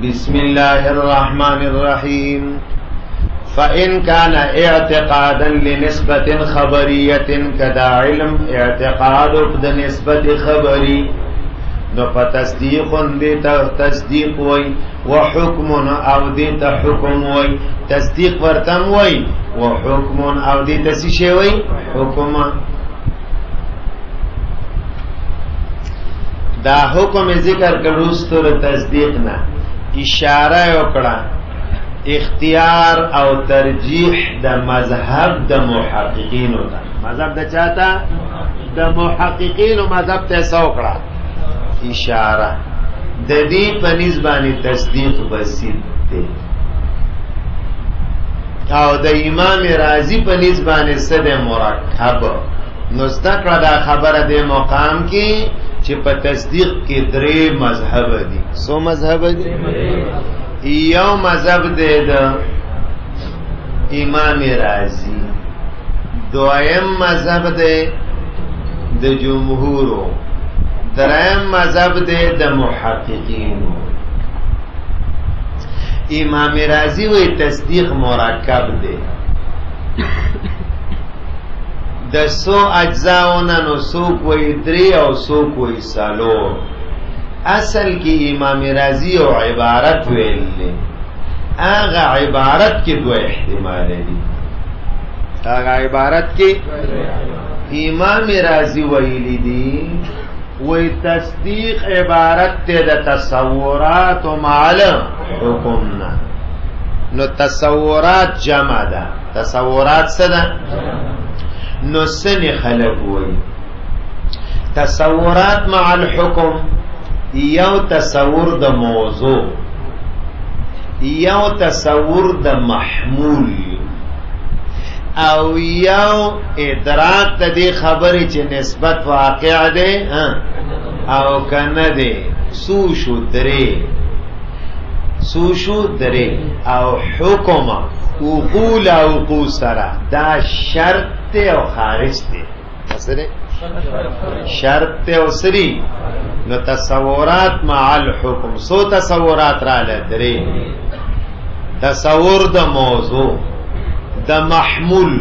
بسم الله الرحمن الرحيم. فإن كان اعتقادا لنسبة خبرية كدا علم اعتقاد بنسبة خبري نو فتصديق دیتا تصدیق وی وحکم او دیتا حکم وی تصدیق ورتم وی وحکم او دیتا سیشه وی حکم. دا حکم ذکر کروستر تصدیق نا اشاره وکړه اختیار او ترجیح د مذهب د محققین ته. مذهب د چاته؟ د محققین. مذهب ته سوکړه اشاره د دې په نسبانه تصدیق بسیط دی او د امام رازی په نسبانه سد مرکب. نو ستکړه دا خبره د مقام کې چې په تصدیق کې درې مذهب دي. سو مذهب دي؟ یو مذهب دی د امام رازی، دویم مذهب دی د جمهورو، دریم مذهب دی د محققینو. امام رازی وی تصدیق مرکب دی د سو اجزاؤنا نو سوک وی دری او سوک وی سالور. اصل کی امام رازی او عبارت ویل دی، آغا عبارت کی دو احتمال دی. آغا عبارت کی امام رازی ویلی دی وی تصدیق عبارت تے دا تصورات و معلم حکمنا. نو تصورات جمع دا، تصورات صدا نو سن خلق وی تصورات مع الحکم. یو تصور د موضوع، یو تصور د محمول، او یو ادراک ته دی خبرې چې نسبت واقع دی او کنه دی. سوشو درې او حکم وقول او قوسره دا شرط او خارج دی. سره شرط او سری. نو تصورات مع الحکم سو تصورات را لدرې: تصور د موضوع، د محمول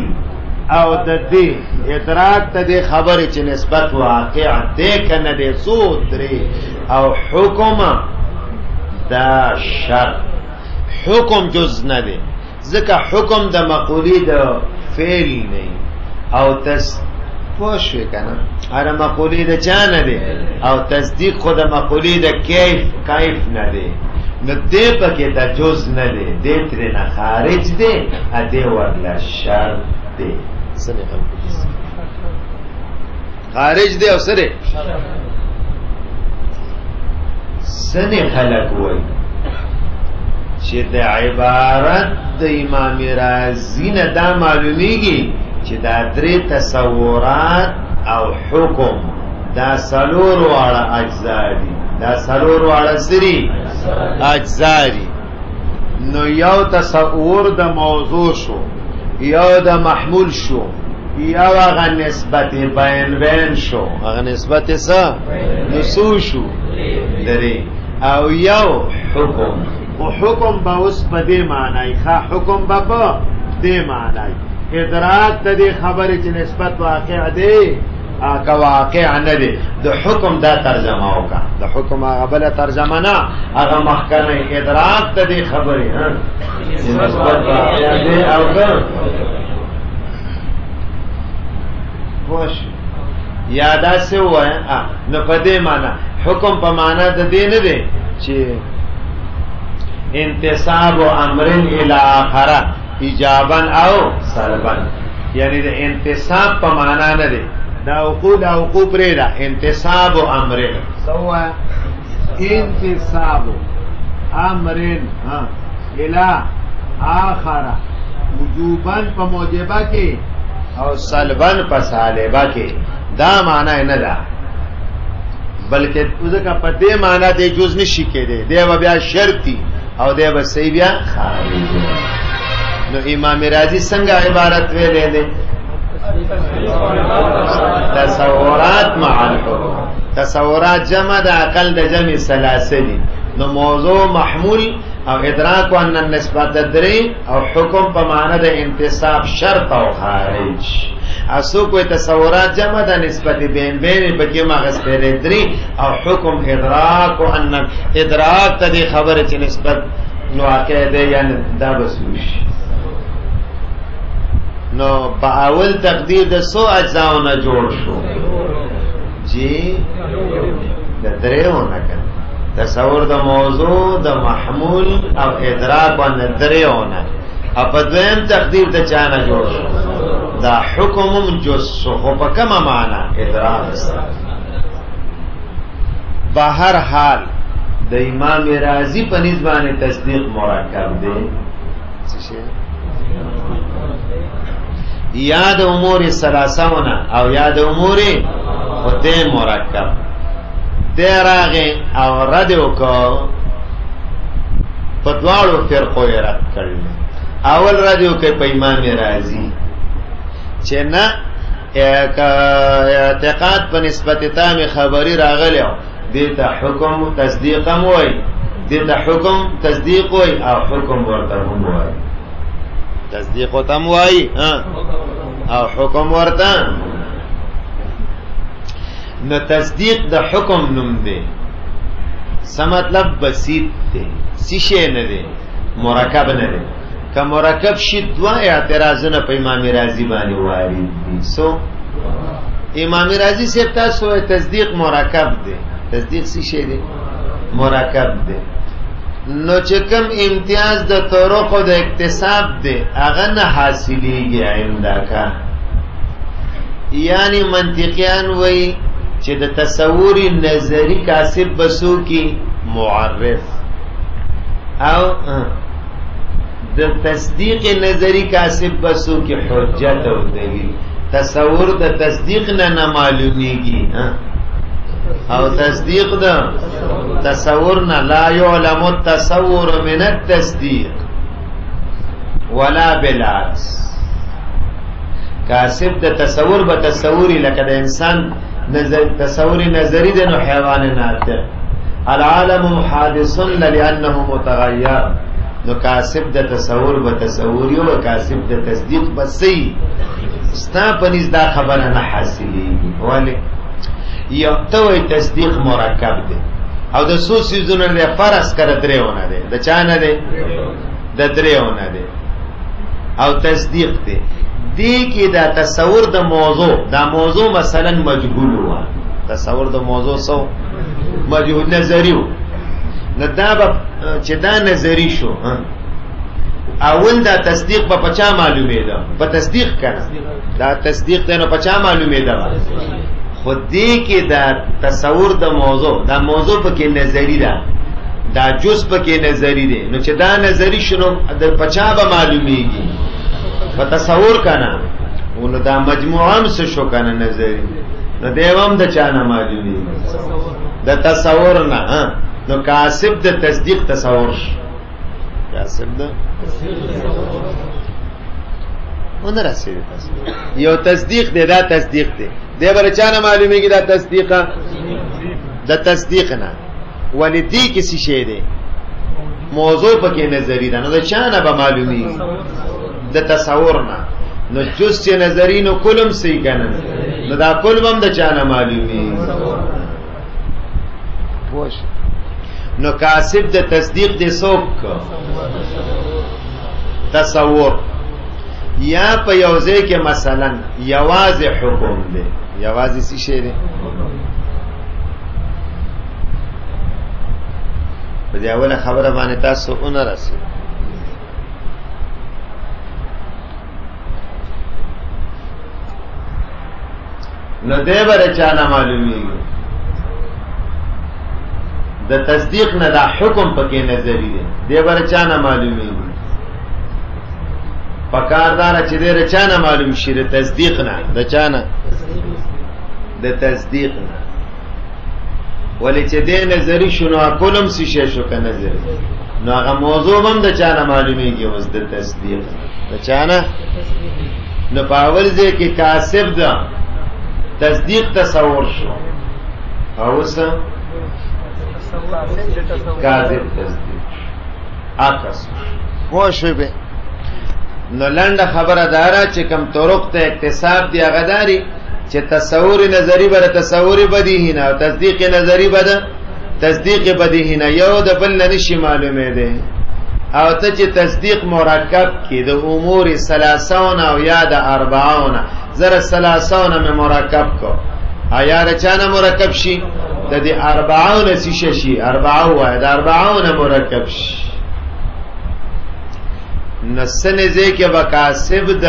او د دې ادراک ته د خبرې چې نسبت واقع دی کنه دی. سو درې او حکم دا شرط. حکم جز نه دی ځکه حکم د مقولې د فعل نه او پوښوي کنه هر مقولې د چا نه دی او تصدیق خود مقولې د کیف نه دی. نو دې پکې د جز نه دی، دې تر نه خارج دی، ا دې ورلا شرط دی. سره خارج دی او سره سنه خلق وای چې د عبارت د امام رازی نه دا معلومیږي چې دا درې تصورات او حکم دا سلور واړه اجزا دي. دا سلور واړه سری اجزا دي. نو یو تصور د موضوع شو، یو د محمول شو، یو هغه نسبت بین شو. هغه نسبت څه نسو شو درې او یو حکم. او حکم با اوس په دې معنی ښه حکم با په دې معنی ادراک ته دې خبرې چې نسبت واقع دی که واقع نه دی. د حکم دا ترجمه وکړه. د حکم هغه بل ترجمه نه، هغه مخکنه ادراک ته دې خبرې نسبت واقع دی او که خوش یادا سے ہوا ہے. نو په دې معنی حکم په معنی د دې نه دی چې انتصاب امرن الی اخره ایجابا او سلبا، یعنی د انتصاب په معنا نه دی. دا عقود او عقوب لري دا انتصاب امرن سوا انتصاب امرن الی اخره وجوبا په موجبه کې او سلبا په سالبه کې. دا معنا نه ده بلکې ځکه په دې معنا د جز نشي کېده. دی بیا شرطي او دی به صحیح بیا خارج. نو امام رازی څنګه عبارت ویلې ده؟ تصورات مع الحکم. تصورات جمع د عقل د جمع ثلاثه دي. نو موضوع محمول او ادراک وان نسبت درې او حکم په معنا د انتصاب شرط او خارج. اسو کوئی تصورات جمع د نسبت بین پکې مغسپره درې او حکم ادراک وان ادراک ته خبره چې نسبت نو عقیده یعنی دا بسوش. نو با اول تقدیر د سو اجزاونه جوړ شو جی د دریونه کړه تصور د موضوع د محمول او ادراک و دریونه او په دویم تقدیر د چانه جوړ شو دا حکم جز شو خو په کومه معنا ادراک سره. بهر حال د امام رازی په نسبانه تصدیق مرکب دی یاد امور ثلاثهونه او یاد امور خطه مرکب دیراغه او رد وکاو پدوالو فرقو رد کړل. اول رد وکي په امام رازی چې نه اعتقاد په نسبت تام خبری راغلی دیتا حکم تصدیق هم وای دیتا حکم تصدیق وای او حکم ورته هم وای تصدیق تم وای او حکم ورته نو تصدیق د حکم نوم دی څه مطلب بسيط دی سیشه نه دی مرکب نه دی که مرکب شي دوا اعتراضونه په امام رازی باندې وارد دي. سو امام رازی سے تاسو تصدیق مرکب دی تصدیق سیشه دی مرکب دی نو چې کوم امتیاز د طرق او د اکتساب دی هغه نه حاصلېږي عندکا یعنی منطقيان وای چې د تصور نظری کاسب بسو کی معرف او د تصدیق نظری کاسب بسو کی حجت او دلیل. تصور د تصدیق نه معلومیږي او تصدیق د تصور نه لا يعلم التصور من التصدیق ولا بالعكس. کاسب د تصور به تصوری لکه د انسان تصور نظری د نو حیوان ناطق العالم حادث لانه متغیر نو کاسب د تصور به تصوری او کاسب د تصدیق بسې ستا پنځ دا خبره نه حاصلېږي ولی یو ته تصدیق مرکب دی او د سو سيزونه له فرض کړه درېونه دی د چا نه دی د درېونه دی او تصدیق دی دی کې دا تصور د موضوع دا موضوع مثلا مجهول و تصور د موضوع سو مجهول نظری و نو دا چې دا نظری شو اول دا تصدیق په پچا معلومه ده په تصدیق کنه دا تصدیق ته نو پچا معلومه ده خود دې کې دا تصور د موضوع دا موضوع پکې نظری ده دا جز پکې نظری ده نو چې دا نظری شنو د پچا به معلومیږي په تصور کنه ولو دا مجموعه هم څه شو کنه نظری نو دیوام د چانه معلومیږي د تصور نه نو کاسب د تصدیق تصور کاسب د ونه رسېږي یو تصدیق دی دا تصدیق دی دی بر چانه معلومیږي دا تصدیقه د تصدیق نه ولدی کسی شی دی موضوع پکې نظری ده نو د چانه به معلومیږي د تصور نه نو جز چې نظری نو کلم سي کنه نو دا کلم هم د چانه معلومیږي پوښ نو کاسب د تصدیق دی سوک تصور یا په یوځای کې مثلا یواز حکم دی یواز څه شی دی په دې اوله خبره باندې تاسو اونې راسي نو دې بره چا نه معلومیږي د تصدیق نه دا حکم پکې نظری دی دې بره چا نه معلومیږي پکاردار چې دې رچا نه معلوم شي د تصدیق نه د چا نه د تصدیق نه ولی چې دې نظری شنو کولم څه شي شو کنه نظری نو هغه موضوع هم د چا نه معلومیږي اوس د تصدیق د چا نه نو په اول ځای کې کاسب ده تصدیق تصور شو او څه کاذب تصدیق عکس پوښوي به نو لنډه خبره دارا چې کم طرق ته اکتساب دی غداري چې تصور نظری بر تصور بدیهی نه او تصدیق نظری بد تصدیق بدیهی نه یو د بل نشي معلومه ده او ته چې تصدیق مرکب کې د امور 30 او یا د 40 زره 30 مې مرکب کو آیا رچانه مرکب شي د دې 40 شي 40 وای د 40 مرکب شي نسنه کې وکاسب د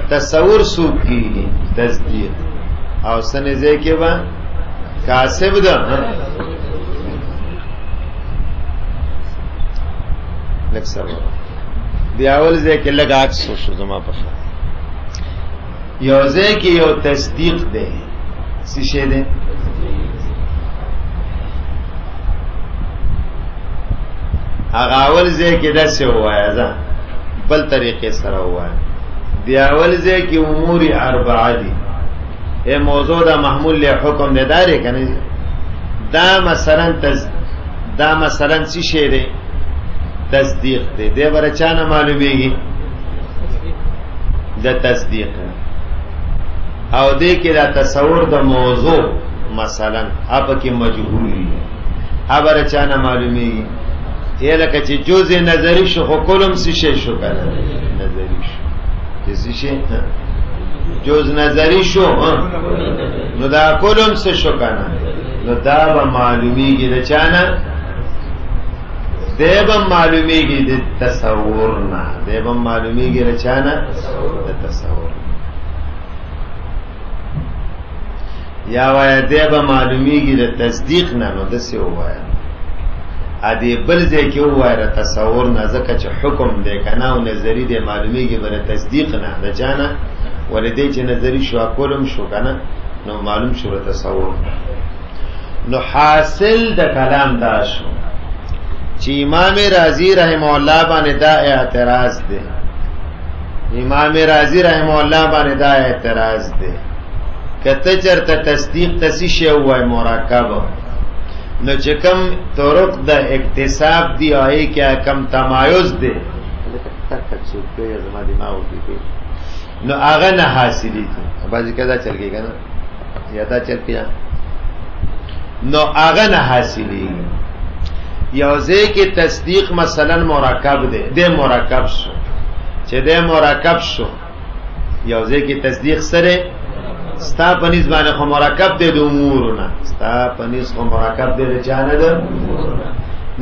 تصور سو کی تصدیق او سنه کې وا کاسب د لک سره دی اول ځکه لګات شو زما په یو ځکه یو تصدیق ده څه شه ده هغه اول ځکه دا څه وایا ځا بل طریقې سره وایا دی اول ځکه امور 4 دي اے موضوع دا محمول له حکم نه داري کنه دا مثلا څه شی ده تصدیق ده دی ورچانه معلومیږي د تصدیق او دې کې دا تصور د موضوع مثلا اپ کې مجهول اب ورچانه معلومیږي یې لکه چې جزء نظری شو خو کولم څه شی شو کنه نظری شو څه شی جز نظری شو نو دا کولم څه شو کنه نو دا به معلومیږي د چانه دیبم معلومیږي د تصور نه دیبم معلومیږي رچانه د تصور یا وای دیبم معلومیږي د تصدیق نه نو د څه وای ا دې بل ځکه وای د تصور نه ځکه چې حکم دی کنه او نظری دی معلومیږي بر تصدیق نه د چانه ولدی چې نظری شو کولم شو کنه نو معلوم شو تصور نو حاصل د کلام دا شو چې امام رازی رحم الله باندې دا اعتراض دی امام رازی رحم الله باندې دا اعتراض دی کته چرته تصدیق تسیشه وای مرکب نو چې کم طرق د اکتساب دی آی کې کم تمایز دی نو هغه نه حاصلی دي باندې کدا چل کېږي کنه یا دا چل کېږي نو هغه نه حاصلی یوځه کې تصدیق مثلا مرکب دی د مرکب شو چې د مرکب شو یوځه کې تصدیق سره ستا پنځ باندې خو مرکب دی د امورونه ستا پنځ خو مرکب دی د چانه ده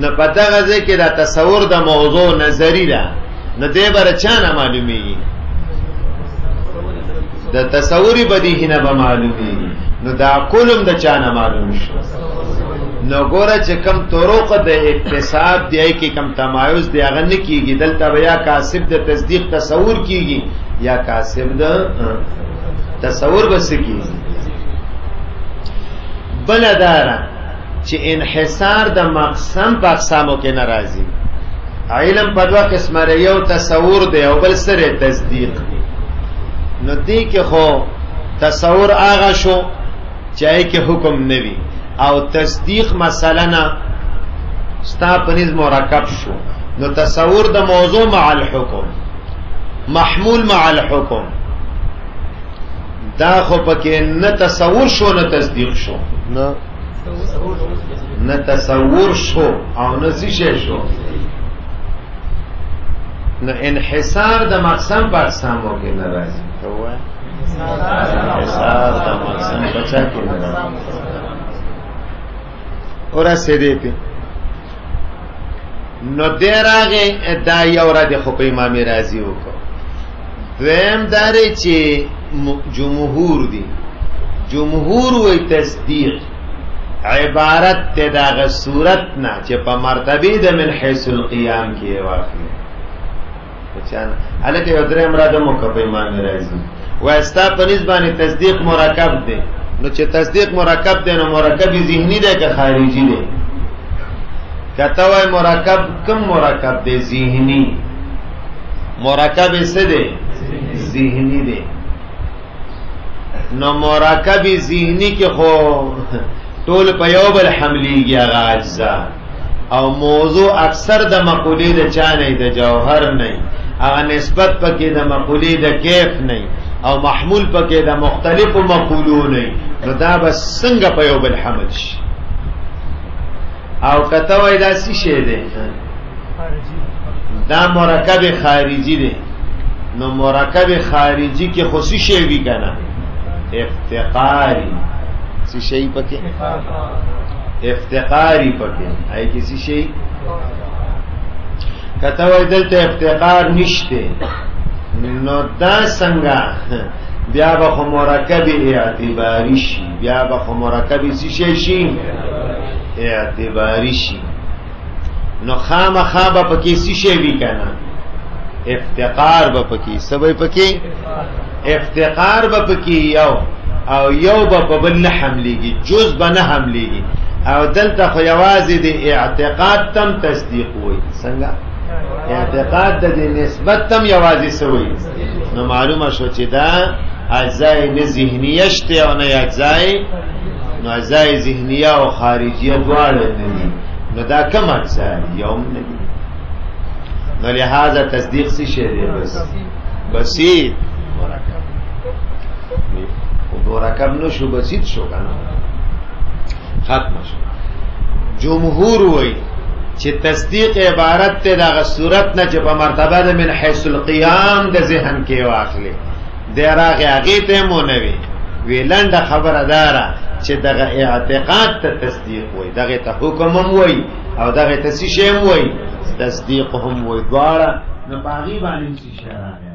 نه پته غزه کې دا تصور د موضوع نظری ده نه دی بر چانه معلومیږي د تصوری بدیهی نه به معلومیږي نو دا کولم د چانه معلوم شو نو ګوره چې کم طرق د اکتساب دی کې کم تمایز دی هغه نه کیږي دلته بیا کاسب د تصدیق تصور کیږي یا کاسب د تصور بس کیږي بلدارا چې انحصار د مقسم په اقسامو کې ناراضي علم په دوه قسمه یو تصور دی او بل سره تصدیق نو دی کې خو تصور هغه شو چې کې حکم نوي او تصدیق مثلا ستا پنځ مرکب شو نو تصور د موضوع مع الحكم محمول مع الحكم دا خو پکې نه تصور شو نه تصدیق شو نه تصور شو او نه څه شو نو انحصار د مقسم په اقسامو کې ناراضي کوه انحصار د مقسم په چا کې ناراضي اورا سیدی پی نو دیر آگه دا یو را دی خوب امام رازی وکو دویم داره چه جمهور دی جمهور وی تصدیق عبارت تی داغ صورت نا چه پا مرتبی دا من حیث القیام کیه واقعی حالکه یو درم را دا مکو امام رازی و استا پنیز بانی تصدیق مرکب دی نو چې تصدیق مرکب دی نو مرکب ذهنی دی که خارجی دی کته وای مرکب کم مرکب دی ذهنی مرکب څه دی ذهنی دی نو مرکب ذهنی کې خو ټول په یو بل حملېږي هغه اجزا او موضوع اکثر د مقولې د چا نه د جوهر نه هغه نسبت پکې د مقولې د کیف نه او محمول پکې د مختلفو مقولو نه نو دا بس څنګه په یو بل حمل شي او کته وای دا څه شی دی دا مرکب خارجي دی نو مرکب خارجي کې خصوصي شی وی کنه افتقاری څه شی پکې افتقاری پکې آی کې څه شی کته وای دلته افتقار نشته نو دا څنګه بیا به مرکب اعتباری شي بیا به مرکب څه شي اعتباری شي نو خامخا به پکې څه شی وی کنه افتقار به پکې سبې پکې افتقار به پکې یو او یو به په بل نه حملېږي جز به نه حملېږي او دلته خو یوازې د اعتقاد تم تصدیق وي څنګه اعتقاد د نسبت تم یوازې سوی نو معلومه شو چې دا اجزای نه ذهنیه شته او نه اجزای نو اجزای ذهنیه او خارجیه دواړه نه دي نو دا کوم اجزای یوم نه دي نو لہذا تصدیق څه شی دی بسیط مرکب نو شو بسیط شو کنه ختم شو جمهور وای چې تصدیق عبارت ته دغه صورت نه چې په مرتبه د من حيث القيام د ذهن کې واخلي دراغه هغه ته مونوي ویلنده خبردارا چې دغه اعتقاد ته تصدیق وای دغه ته حکم هم وای او دغه ته شی هم وای تصدیق هم وای دواړه نه باغی باندې شي